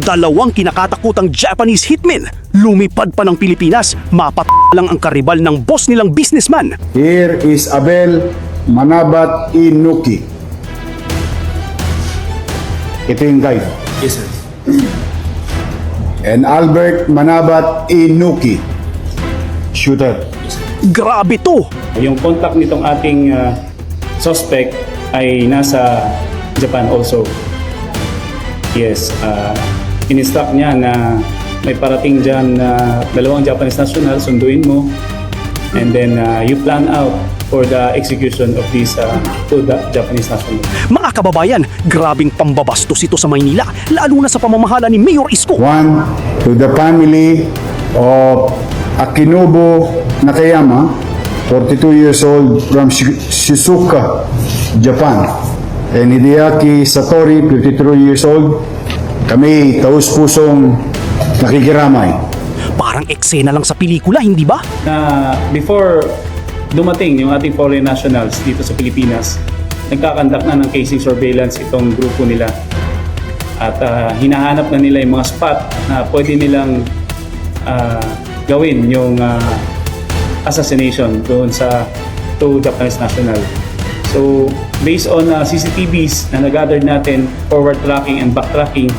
Dalawang kinakatakutang Japanese hitmen lumipad pa ng Pilipinas, lang ang karibal ng boss nilang businessman. Here is Abel Manabat Inuki. Ito yung guide. Yes, sir. And Albert Manabat Inuki. Shooter. Grabe to! Yung contact nitong ating suspect ay nasa Japan also. Yes, in-instruct niya na may parating dyan na dalawang Japanese national, sunduin mo. And then you plan out for the execution of these two Japanese nationals. Mga kababayan, grabing pambabastos ito sa Maynila, lalo na sa pamamahala ni Mayor Isko. One, to the family of Akinobu Nakayama, 42 years old from Shizuoka, Japan. And Hideaki Satori, 53 years old. Kami taus-pusong nakikiramay. Parang eksena lang sa pelikula, hindi ba? Na before dumating yung ating foreign nationals dito sa Pilipinas, nagkakandak na ng casing surveillance itong grupo nila. At hinahanap na nila yung mga spot na pwede nilang gawin yung assassination doon sa two Japanese national. So, based on CCTVs na nag-gather natin, forward tracking and back tracking,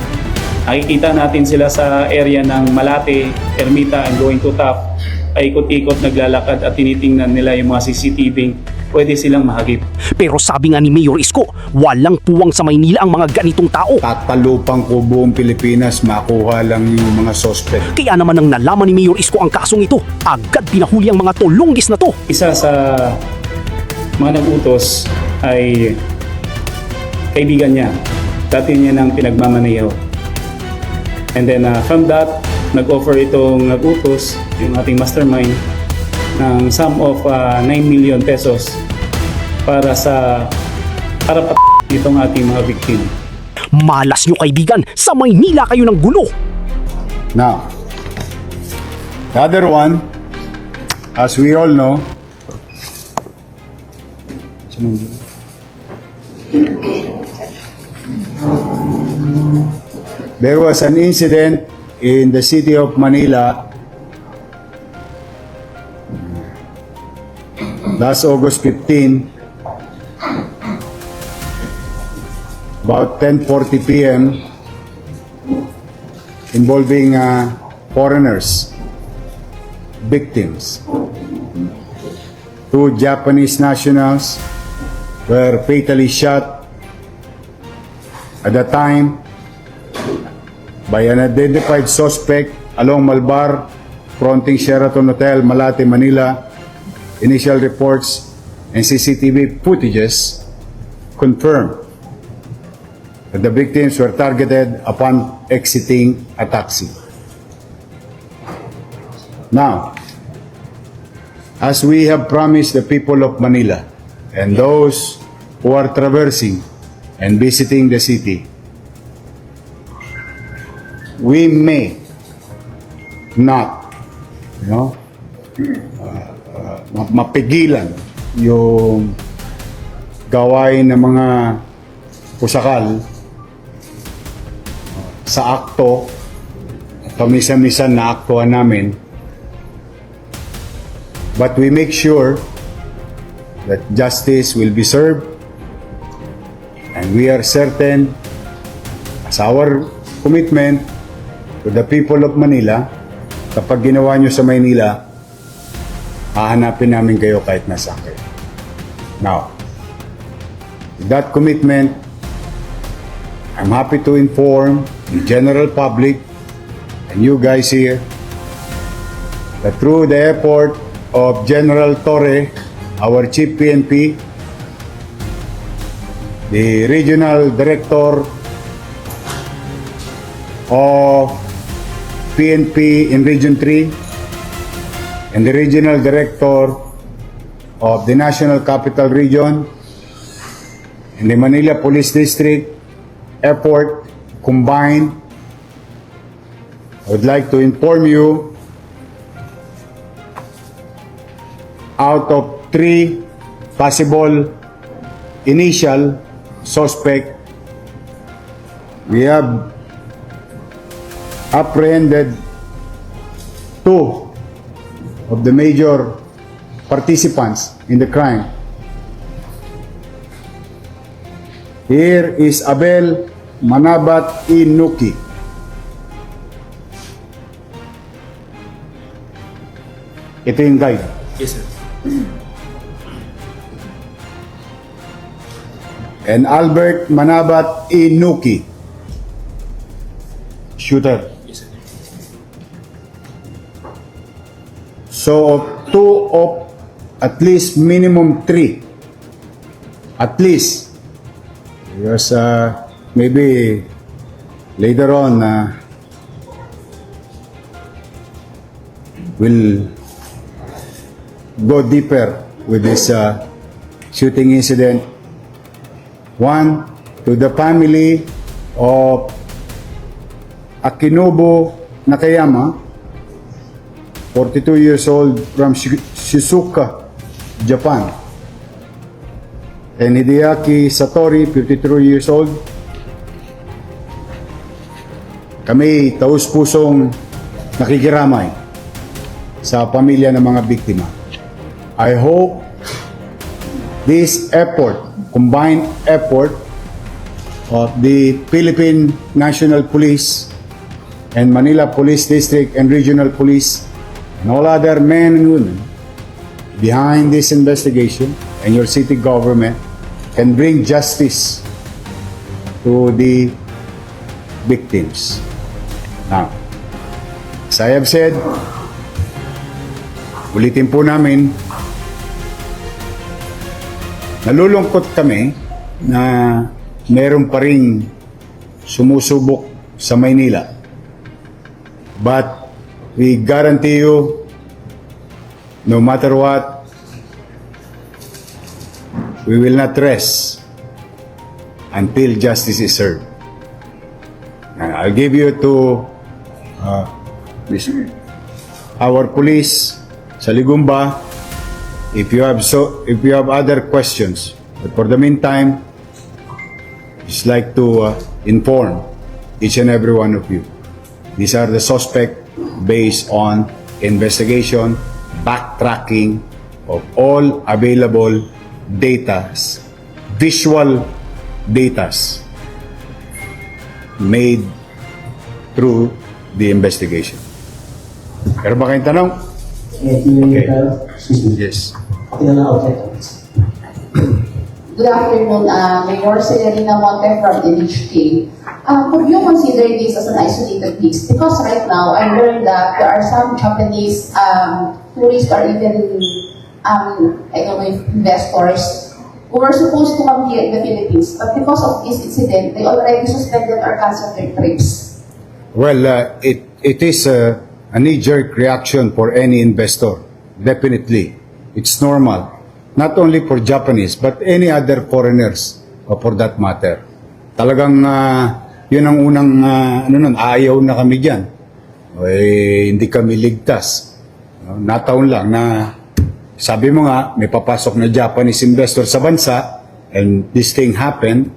nakikita natin sila sa area ng Malate, Ermita, and going to Top. Paikot-ikot naglalakad at tinitingnan nila yung mga CCTV, pwede silang mahagip. Pero sabi nga ni Mayor Isko, walang puwang sa Maynila ang mga ganitong tao. Tatalupang ko buong Pilipinas, makuha lang yung mga suspect. Kaya naman nang nalaman ni Mayor Isko ang kasong ito, agad pinahuli ang mga tulunggis na to. Isa sa mga nag-utos ay kaibigan niya. Dati niya nang pinagmamaneho. And then from that, nag-offer itong nag-utos, yung ating mastermind, ng sum of 9 million pesos para itong ating mga victim. Malas nyo kaibigan, sa Maynila kayo ng gulo. Now, the other one, as we all know, there was an incident in the city of Manila last August 15, about 10:40 p.m. involving foreigners, victims. Two Japanese nationals were fatally shot at the time by an identified suspect along Malbar, fronting Sheraton Hotel, Malate, Manila. Initial reports and CCTV footages confirmed that the victims were targeted upon exiting a taxi. Now, as we have promised the people of Manila and those who are traversing and visiting the city, we may not, mapigilan yung gawain ng mga pusakal sa akto, pamisa-misan na aktuhan namin. But we make sure that justice will be served, and we are certain, as our commitment to the people of Manila, kapag ginawa nyo sa Maynila, hahanapin namin kayo kahit nasa kayo. Now, with that commitment, I'm happy to inform the general public and you guys here that through the effort of General Torre, our Chief PNP, the Regional Director of PNP in Region 3, and the Regional Director of the National Capital Region and the Manila Police District effort combined, I would like to inform you, out of 3 possible initial suspect, we have apprehended 2 of the major participants in the crime. Here is Abel Manabat Inuki. Ito yung guide. Yes, sir. And Albert Manabat Inuki. Shooter. Yes, sir. So, of 2 of at least minimum 3. At least. Because maybe later on we'll go deeper with this shooting incident. 1, to the family of Akinobu Nakayama, 42 years old, from Shizuoka, Japan. And Hideaki Satori, 53 years old. Kami taus-pusong nakikiramay sa pamilya ng mga biktima. I hope this effort, combined effort of the Philippine National Police and Manila Police District and Regional Police and all other men and women behind this investigation and your city government can bring justice to the victims. Now, as I have said, ulitin po namin, nalulungkot kami na meron pa ring sumusubok sa Maynila. But we guarantee you, no matter what, we will not rest until justice is served. I'll give you to our police sa Ligumba if you have other questions. But for the meantime, just like to inform each and every one of you. These are the suspect based on investigation, backtracking of all available datas, visual datas made through the investigation. Meron ba kayong tanong? Okay. Yes. Good afternoon, Mayor Celerina Monte from NHK. Could you consider this as an isolated case? Because right now, I learned that there are some Japanese tourists or even, I don't know if investors who were supposed to come here in the Philippines, but because of this incident, they already suspended or canceled their trips. Well, it is a knee-jerk reaction for any investor. Definitely. It's normal. Not only for Japanese, but any other foreigners, for that matter. Talagang, yun ang unang, ayaw na kami dyan. Hindi kami ligtas. Nataon lang na, sabi mo nga, may papasok na Japanese investor sa bansa, and this thing happened.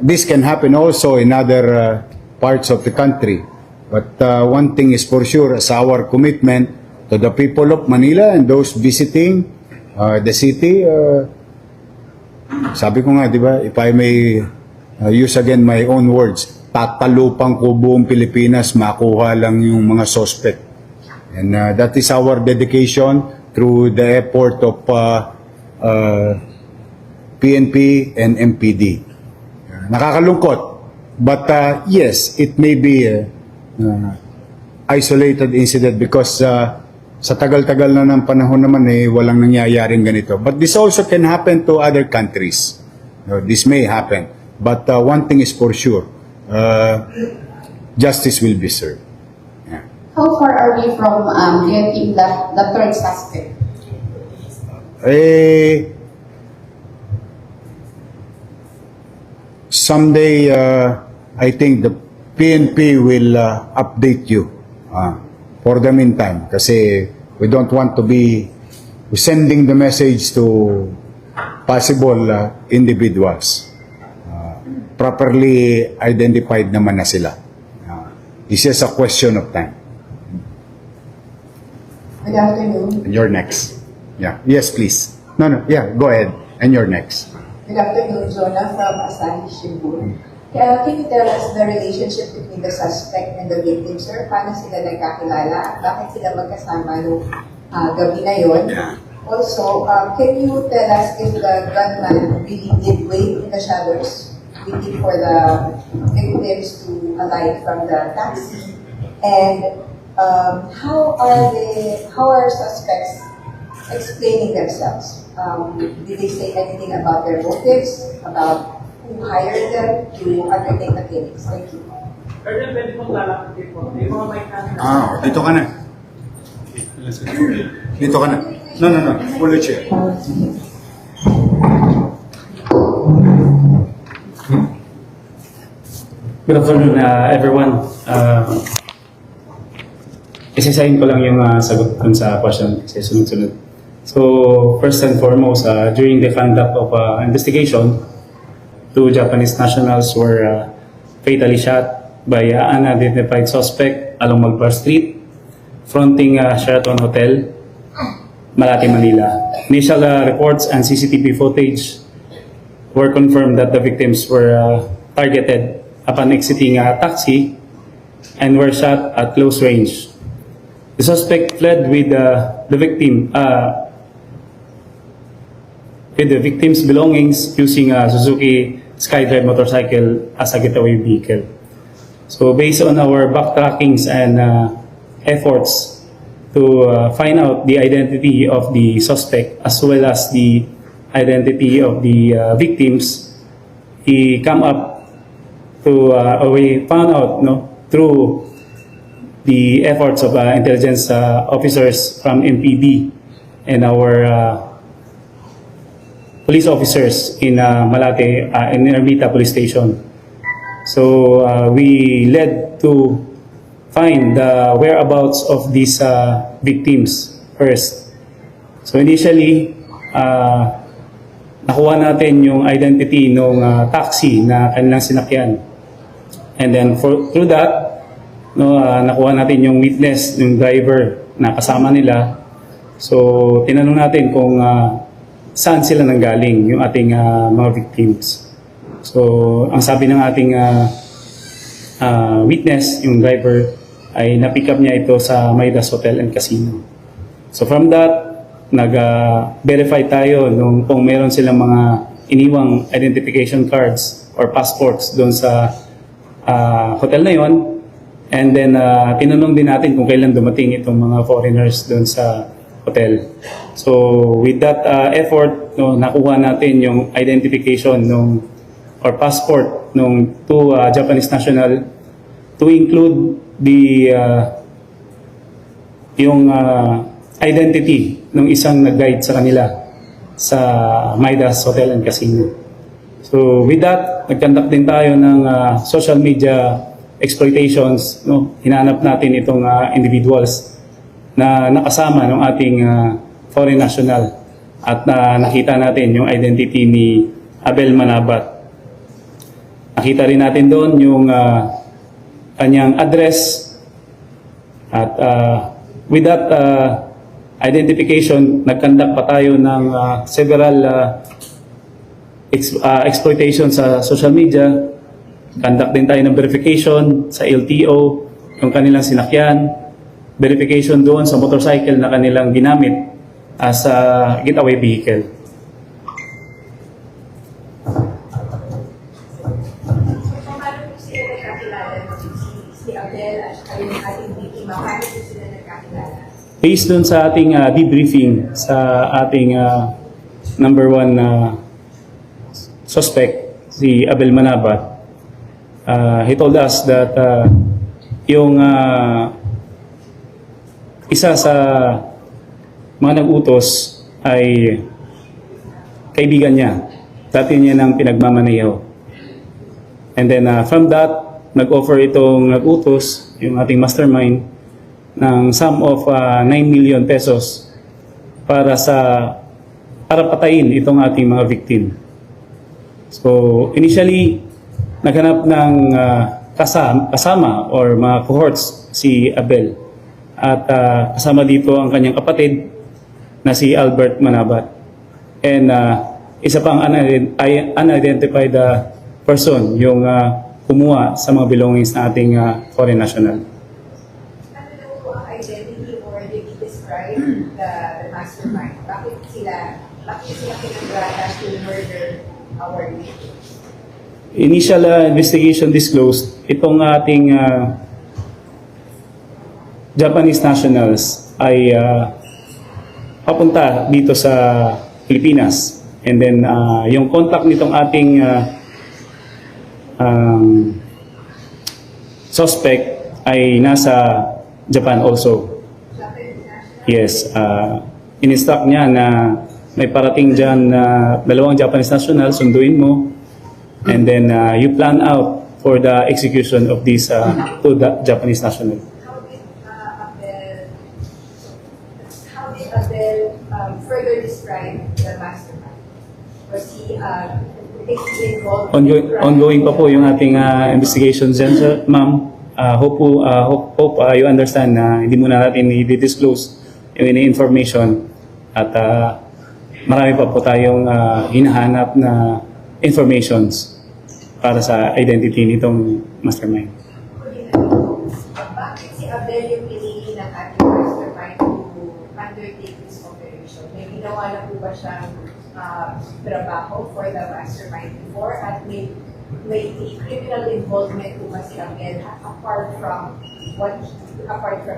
This can happen also in other parts of the country. But one thing is for sure, as our commitment to the people of Manila and those visiting the city, sabi ko nga, di ba, if I may use again my own words, tatalupang ko buong Pilipinas, makuha lang yung mga suspect. And that is our dedication through the effort of PNP and MPD. Nakakalungkot. But yes, it may be isolated incident because sa tagal-tagal na ng panahon naman walang nangyayaring ganito. But this also can happen to other countries. This may happen. But one thing is for sure, justice will be served. How far are we from getting the third suspect? Someday, I think the PNP will update you for the meantime. Kasi we don't want to be sending the message to possible individuals. Properly identified naman na sila. It's just a question of time. Good afternoon. And you're next. Yeah. Yes, please. No. Yeah, go ahead. And you're next. Good afternoon, Jonah from Asahi Shimbun. Can you tell us the relationship between the suspect and the victim, sir? Paano sila nagkakilala at bakit sila magkasama nung gabi na yon? Also, can you tell us if the gunman really did wait in the shadows, waiting for the victims to alight from the taxi? And how are suspects explaining themselves? Did they say anything about their motives, about who hired them to undertake the killings? Thank you. Dito ka na. Dito ka na. No. Pull the chair. Good afternoon, everyone. Isisahin ko lang yung sagot dun sa question kasi sunod-sunod. So, first and foremost, during the conduct of investigation, 2 Japanese nationals were fatally shot by an unidentified suspect along Magbar Street, fronting Sheraton Hotel, Malate, Manila. Initial reports and CCTV footage were confirmed that the victims were targeted upon exiting a taxi and were shot at close range. The suspect fled with the victim's belongings using a Suzuki Skydrive motorcycle as a getaway vehicle. So based on our backtrackings and efforts to find out the identity of the suspect as well as the identity of the victims, we come up to we found out through the efforts of intelligence officers from MPD and our police officers in Malate, in Ermita Police Station. So we led to find the whereabouts of these victims first. So initially, nakuha natin yung identity ng taxi na kanilang sinakyan. And then through that, nakuha natin yung witness, yung driver na kasama nila. So tinanong natin kung saan sila nanggaling, yung ating mga victims. So ang sabi ng ating witness, yung driver, ay na-pick up niya ito sa Midas Hotel and Casino. So from that, nag-verify tayo kung meron silang mga iniwang identification cards or passports doon sa hotel na yon. And then tinanong din natin kung kailan dumating itong mga foreigners doon sa hotel. So with that effort, nakuha natin yung identification or passport ng 2 Japanese national to include the yung identity ng isang nag-guide sa kanila sa Midas Hotel and Casino. So with that, nag-conduct din tayo ng social media exploitations. Hinanap natin itong individuals na nakasama ng ating foreign national at nakita natin yung identity ni Abel Manabat. Nakita rin natin doon yung kanyang address at with that identification, nag-conduct pa tayo ng several exploitation sa social media. Conduct din tayo ng verification sa LTO, yung kanilang sinakyan, verification doon sa motorcycle na kanilang ginamit as a getaway vehicle. Based dun sa ating debriefing sa ating number 1 suspect, si Abel Manabat, he told us that yung isa sa mga nag-utos ay kaibigan niya. Dati niya nang pinagmamaneho. And then from that, nag-offer itong nag-utos, yung ating mastermind, ng sum of 9 million pesos para patayin itong ating mga victim. So initially, naghanap ng kasama or mga cohorts si Abel. At kasama dito ang kanyang kapatid na si Albert Manabat. And isa pang unidentified person yung kumuha sa mga belongings na ating foreign national. Ano po ang identity or did you describe the mastermind? Bakit sila pinag-rata to murder our leader? Initial investigation disclosed, itong ating Japanese nationals ay papunta dito sa Pilipinas. And then yung contact nitong ating suspect ay nasa Japan also. Yes, in-instruct niya na may parating dyan na dalawang Japanese nationals, sunduin mo. And then you plan out for the execution of these two Japanese nationals. How did Abel further describe the mastermind? Was he involved? Ongoing pa po yung ating investigation dyan, sir, ma'am. Hope you understand na hindi muna natin i-disclose yung information at marami pa po tayong hinahanap na informations para sa identity nitong mastermind. Bakit si Abel yung pinili ng ating mastermind to undertake this operation? May ginawa na po ba siyang trabaho for the mastermind before at may criminal involvement po ba si Abel apart from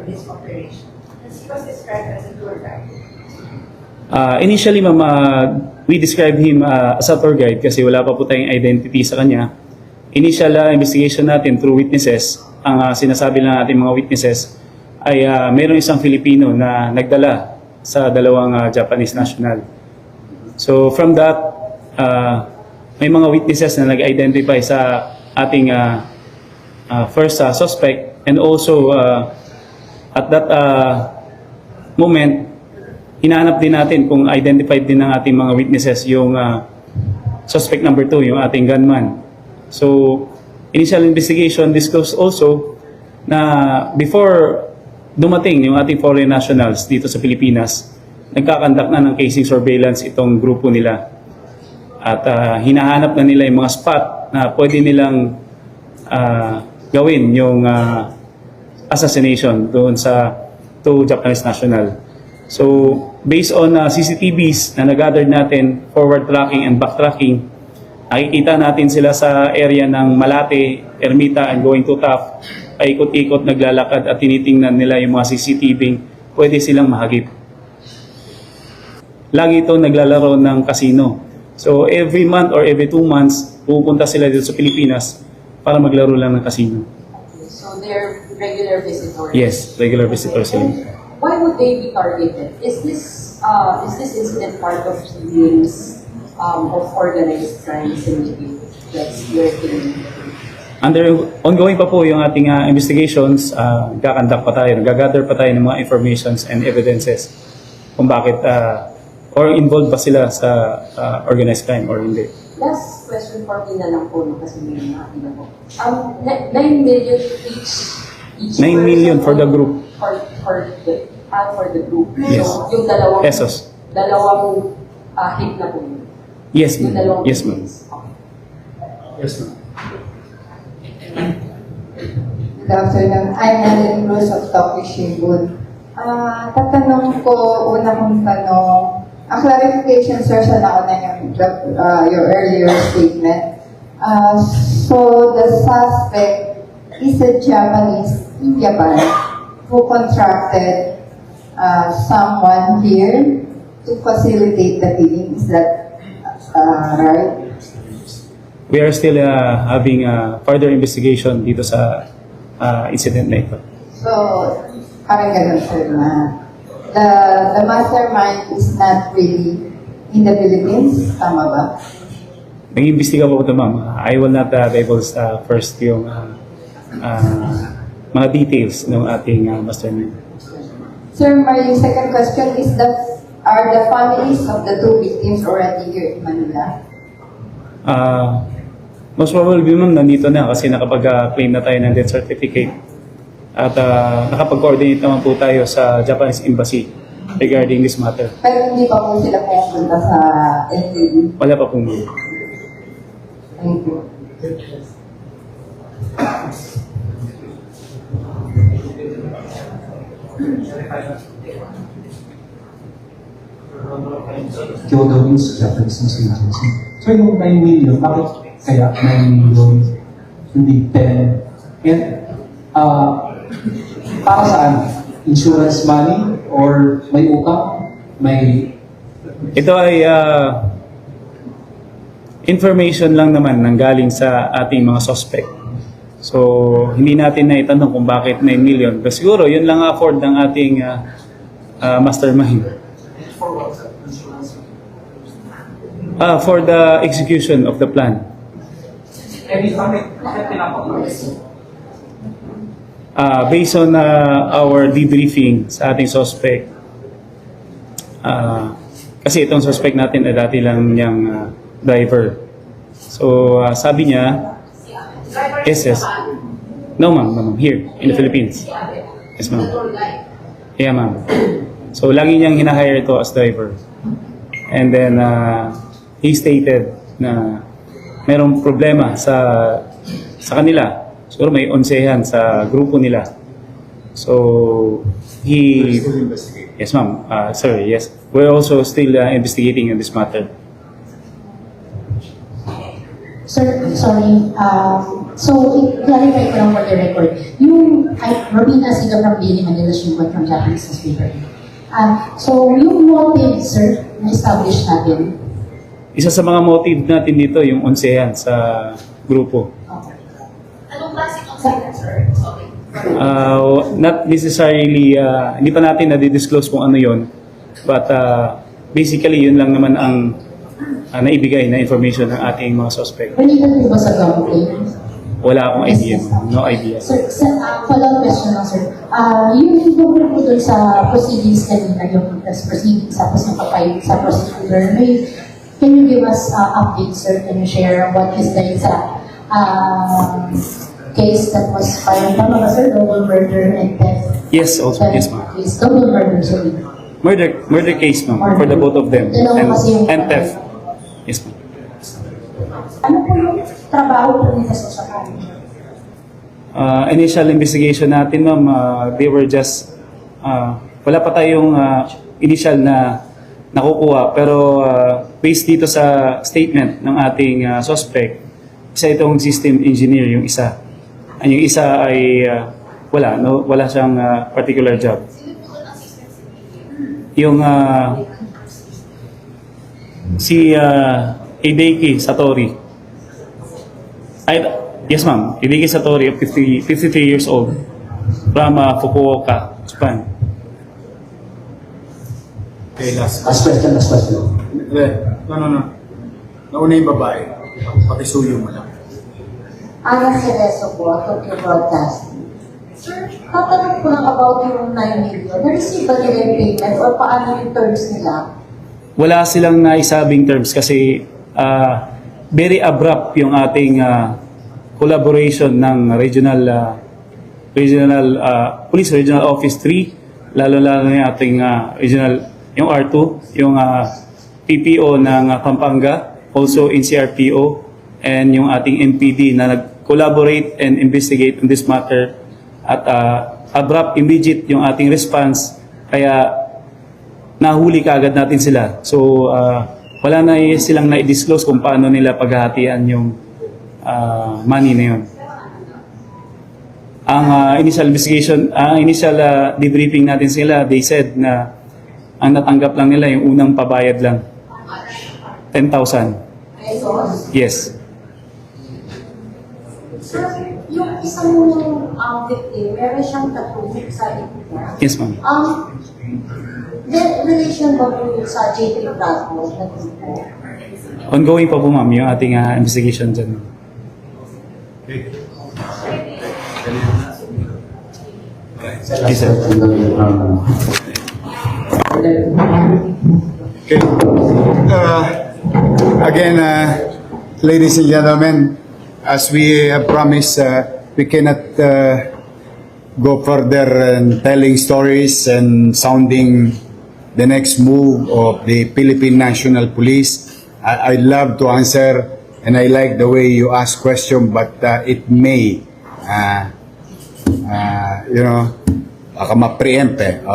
this operation? He was described as a tour guide. Initially, ma'am, we describe him as a tour guide kasi wala pa po tayong identity sa kanya. Initial investigation natin through witnesses, ang sinasabi lang natin mga witnesses ay mayroong isang Filipino na nagdala sa dalawang Japanese national. So from that, may mga witnesses na nag-identify sa ating first suspect, and also at that moment, hinahanap din natin kung identified din ng ating mga witnesses yung suspect number 2, yung ating gunman. So, initial investigation disclosed also na before dumating yung ating foreign nationals dito sa Pilipinas, nagkakandak na ng casing surveillance itong grupo nila. At hinahanap na nila yung mga spot na pwede nilang gawin yung assassination doon sa 2 Japanese national. So, based on CCTVs na nag-gather natin, forward tracking and back tracking, nakikita natin sila sa area ng Malate, Ermita, and going to Taft, paikot-ikot naglalakad at tinitingnan nila yung mga CCTV, pwede silang mahagip. Lagi ito naglalaro ng casino. So, every month or every 2 months, pupunta sila dito sa Pilipinas para maglaro lang ng casino. So they're regular visitors? Yes, regular visitors sila. Why would they be targeted? Is this incident part of series of organized crime syndicate that's working? Ongoing pa po yung ating investigations, kakandak pa tayo, nag-gather pa tayo ng mga informations and evidences kung bakit or involved ba sila sa organized crime or hindi. Last question for me na lang po, no, kasi may mga iba po. 9 million each 9 million for the group. For the group. Yes. So, yung dalawang Pesos. Dalawang hit na po yun. Yes, Yung ma'am. dalawang Yes, ma'am. hits. Okay. Yes, ma'am. Good afternoon. I'm Helen Cruz of Tokyo Shimbun. Tatanong ko, una kong tanong, a clarification, sir, sa nauna your earlier statement. So, the suspect is a Japanese in Japan who contracted someone here to facilitate the killing. Is that right? We are still having further investigation dito sa incident na ito. So, parang ganun, sir, na the mastermind is not really in the Philippines, tama ba? Nag-iimbestiga po ito, ma'am. I will not divulge first yung mga details ng ating mastermind. Sir, my second question is that are the families of the 2 victims already here in Manila? Most probably, ma'am, nandito na kasi nakapag-claim na tayo ng death certificate. At nakapag-coordinate naman po tayo sa Japanese Embassy regarding this matter. Pero hindi pa po sila pumunta sa NTV. Wala pa po, ma'am. Thank you. Kyoto News, Japanese News Agency. So yung 9 million, bakit kaya 9 million, hindi 10? And para saan? Insurance money? Or may utang? May... Ito ay information lang naman nang galing sa ating mga suspect. So, hindi natin na itanong kung bakit 9 million. Pero siguro, yun lang afford ng ating mastermind. For the execution of the plan. Based on our debriefing sa ating suspect, kasi itong suspect natin ay dati lang niyang driver. So, sabi niya, yes. No, ma'am. Here, in the Philippines. Yes, ma'am. Yeah, ma'am. So, lagi niyang hinahire ito as driver. And then, he stated na mayroong problema sa kanila. Siguro may onsehan sa grupo nila. So, yes, ma'am. Sir, yes. We're also still investigating in this matter. Sir, sorry. So, clarify ko lang for the record. Yung Robina Siga from Daily Manila Shimbun from Japanese newspaper. So, yung motive, sir, na-establish natin. Isa sa mga motive natin dito, yung onsehan sa grupo. Anong klase ng sir, sir? Sorry. Not necessarily, hindi pa natin na-disclose kung ano yon. But basically, yun lang naman ang naibigay na information ng ating mga suspect. Related po ba sa gambling? Wala akong idea. No idea. Sir, follow-up question lang, sir. Yung tungkol po doon sa proceedings kanina, yung press proceedings, tapos nakapay sa prosecutor, can you give us updates, sir? Can you share what is the exact case that was filed? Tama ba, sir? Double murder and theft? Yes, also. Yes, ma'am. Yes, double murder, sorry. Murder case, ma'am, for the both of them. And theft. Yes, ma'am. Ano po yung trabaho po nila sa kanila? Initial investigation natin, ma'am, they were just, wala pa tayong initial na nakukuha. Pero based dito sa statement ng ating suspect, isa itong system engineer, yung isa. Yung isa ay wala siyang particular job. Yung si Hideki Satori. Yes, ma'am. Hideki Satori of 53 years old from Fukuoka, Japan. Okay, last Last question. No. Nauna yung babae. Pakisuyo mo lang. Ana Cerezo po, Tokyo Broadcasting. Sir, tatanong ko lang about yung 9 million. Na-receive ba nila yung payment or paano yung terms nila? Wala silang naisabing terms kasi very abrupt yung ating collaboration ng regional Police Regional Office 3, lalo na yung ating yung R2, yung PPO ng Pampanga, also in CRPO, and yung ating MPD na nag-collaborate and investigate on this matter. At abrupt, immediate yung ating response, kaya nahuli kaagad natin sila. So, wala na silang na-disclose kung paano nila paghahatian yung money na yun. Ang initial investigation, initial debriefing natin sila, they said na ang natanggap lang nila yung unang pabayad lang. 10,000. Yes. Sir, yung isang victim, meron siyang tattoo sa likod niya. Yes, ma'am. The relation ba po yun sa J3 Bravo na grupo? Ongoing pa po, ma'am, yung ating investigation dyan. Yes, sir. Okay. Again, ladies and gentlemen, as we have promised, we cannot go further in telling stories and sounding the next move of the Philippine National Police. I'd love to answer, and I like the way you ask question, but it may, baka ma-preempt eh.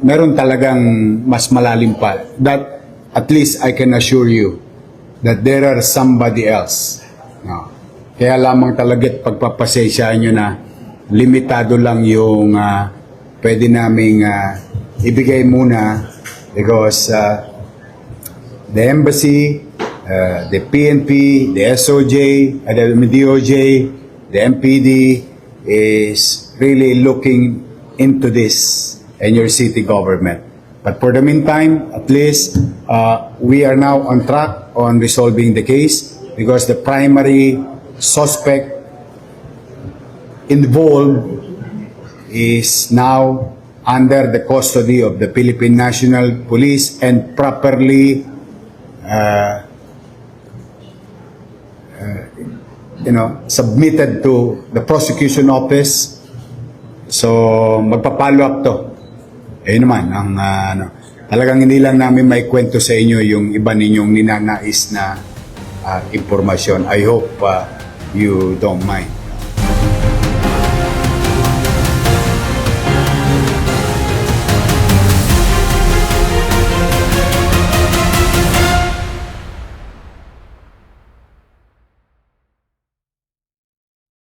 Meron talagang mas malalim pa. That, at least I can assure you that there are somebody else. No. Kaya lamang talaga't pagpapasensyaan nyo na limitado lang yung pwede naming ibigay muna because the embassy, the PNP, the SOJ, the DOJ, the MPD is really looking into this and your city government. But for the meantime, at least we are now on track on resolving the case because the primary suspect involved is now under the custody of the Philippine National Police and properly submitted to the prosecution office. So magpa-follow up to. Ayun naman ang talagang hindi lang namin may kwento sa inyo yung iba ninyong ninanais na impormasyon. I hope you don't mind.